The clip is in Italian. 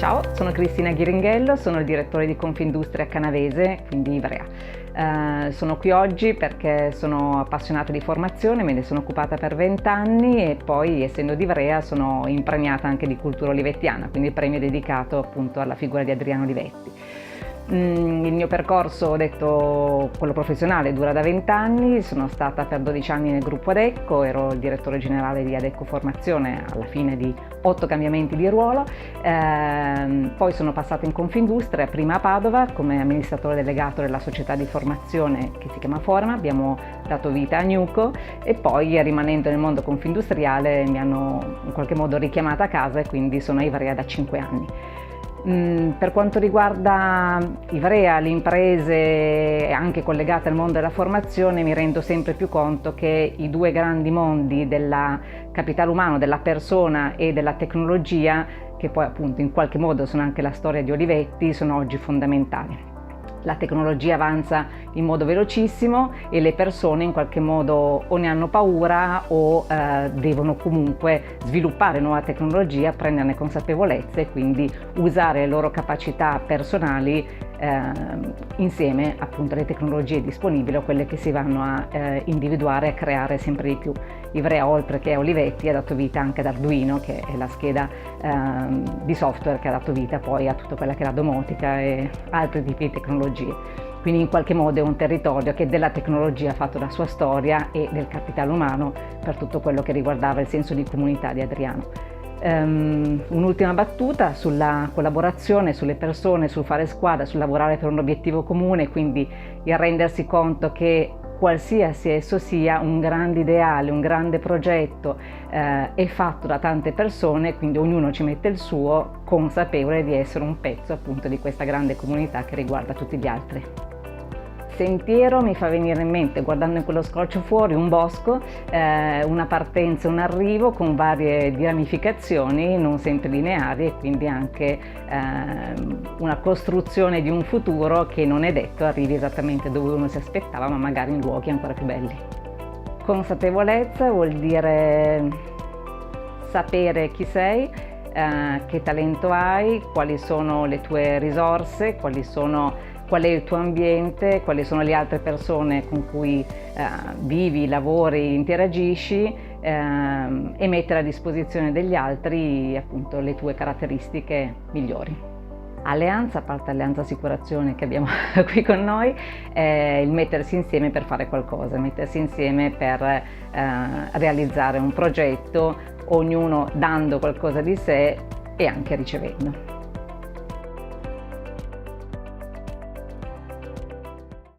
Ciao, sono Cristina Ghiringhello, sono il direttore di Confindustria Canavese, quindi Ivrea. Sono qui oggi perché sono appassionata di formazione, me ne sono occupata per 20 anni e poi, essendo di Ivrea, sono impregnata anche di cultura olivettiana, quindi il premio è dedicato appunto alla figura di Adriano Olivetti. Il mio percorso, detto quello professionale, dura da 20 anni, sono stata per 12 anni nel gruppo Adecco, ero il direttore generale di Adecco Formazione alla fine di 8 cambiamenti di ruolo, poi sono passata in Confindustria, prima a Padova come amministratore delegato della società di formazione che si chiama Forma, abbiamo dato vita a Nuco e poi rimanendo nel mondo confindustriale mi hanno in qualche modo richiamata a casa e quindi sono a Ivrea da 5 anni. Per quanto riguarda Ivrea, le imprese anche collegate al mondo della formazione, mi rendo sempre più conto che i due grandi mondi del capitale umano, della persona e della tecnologia, che poi appunto in qualche modo sono anche la storia di Olivetti, sono oggi fondamentali. La tecnologia avanza in modo velocissimo e le persone in qualche modo o ne hanno paura o devono comunque sviluppare nuova tecnologia, prenderne consapevolezza e quindi usare le loro capacità personali insieme appunto alle tecnologie disponibili o quelle che si vanno a individuare e creare sempre di più. Ivrea, oltre che a Olivetti, ha dato vita anche ad Arduino, che è la scheda di software che ha dato vita poi a tutta quella che è la domotica e altri tipi di tecnologie. Quindi in qualche modo è un territorio che della tecnologia ha fatto la sua storia e del capitale umano per tutto quello che riguardava il senso di comunità di Adriano. Un'ultima battuta sulla collaborazione, sulle persone, sul fare squadra, sul lavorare per un obiettivo comune, quindi il rendersi conto che qualsiasi esso sia un grande ideale, un grande progetto è fatto da tante persone, quindi ognuno ci mette il suo, consapevole di essere un pezzo appunto di questa grande comunità che riguarda tutti gli altri. Sentiero mi fa venire in mente, guardando in quello scorcio fuori, un bosco, una partenza, un arrivo con varie ramificazioni, non sempre lineari e quindi anche una costruzione di un futuro che non è detto arrivi esattamente dove uno si aspettava, ma magari in luoghi ancora più belli. Consapevolezza vuol dire sapere chi sei, che talento hai, quali sono le tue risorse, qual è il tuo ambiente, quali sono le altre persone con cui vivi, lavori, interagisci e mettere a disposizione degli altri appunto le tue caratteristiche migliori. Alleanza, a parte Alleanza Assicurazione che abbiamo qui con noi, è il mettersi insieme per fare qualcosa, mettersi insieme per realizzare un progetto, ognuno dando qualcosa di sé e anche ricevendo.